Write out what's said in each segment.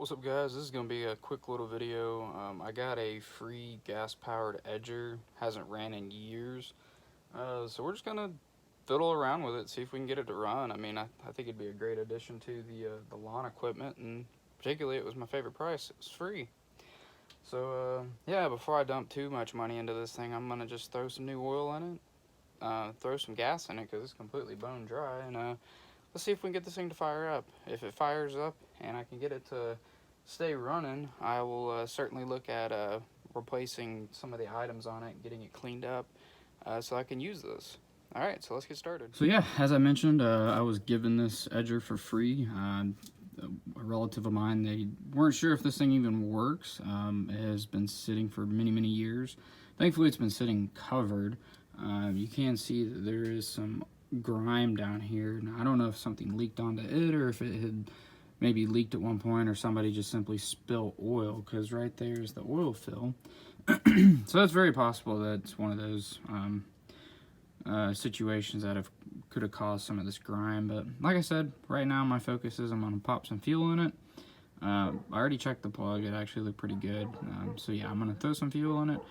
What's up, guys? This is going to be a quick little video. I got a free gas-powered edger, hasn't ran in years, so we're just going to fiddle around with it, see if we can get it to run. I mean, I think it'd be a great addition to the lawn equipment, and particularly it was my favorite price. It was free. So yeah, before I dump too much money into this thing, I'm going to just throw some new oil in it, throw some gas in it because it's completely bone dry, and let's see if we can get this thing to fire up. If it fires up and I can get it to stay running, I will certainly look at replacing some of the items on it, getting it cleaned up so I can use this. Alright, so let's get started. So yeah, as I mentioned, I was given this edger for free. A relative of mine, they weren't sure if this thing even works. It has been sitting for many years. Thankfully, it's been sitting covered. You can see that there is some grime down here. Now, I don't know if something leaked onto it or if it had maybe leaked at one point or somebody just simply spilled oil, because right there is the oil fill. So it's very possible that it's one of those situations that could have caused some of this grime. But like I said, right now my focus is I'm going to pop some fuel in it. I already checked the plug. It actually looked pretty good. So yeah, I'm going to throw some fuel in it,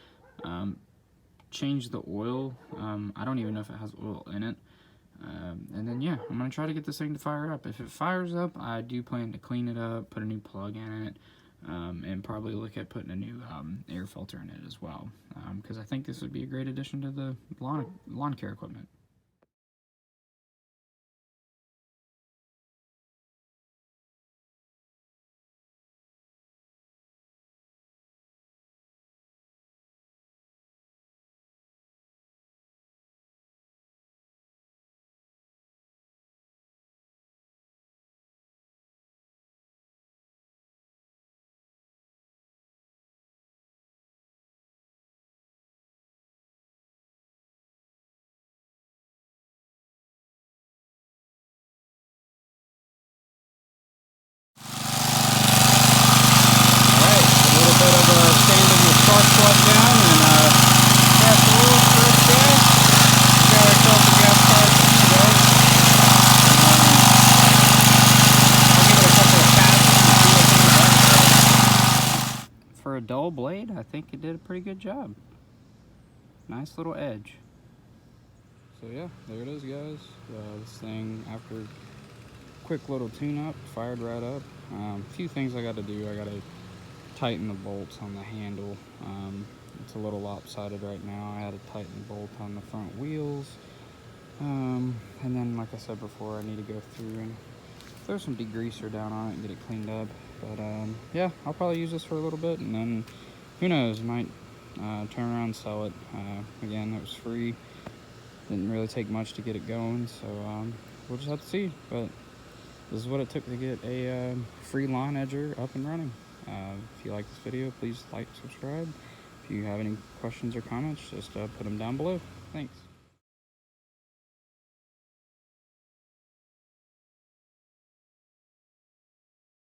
change the oil. I don't even know if it has oil in it. And then yeah, I'm going to try to get this thing to fire up. If it fires up, I do plan to clean it up, put a new plug in it, and probably look at putting a new air filter in it as well, because I think this would be a great addition to the lawn care equipment. For a dull blade, I think it did a pretty good job. Nice little edge. So yeah, there it is, guys. This thing, after a quick little tune-up, fired right up. A few things I got to do. I got to tighten the bolts on the handle. It's a little lopsided right now. I had to tighten the bolt on the front wheels. And then, like I said before, I need to go through and throw some degreaser down on it and get it cleaned up. But yeah, I'll probably use this for a little bit, and then who knows, might turn around and sell it. Again, it was free. Didn't really take much to get it going, so we'll just have to see. But this is what it took to get a free lawn edger up and running. If you like this video, please like, subscribe. If you have any questions or comments, just put them down below. Thanks.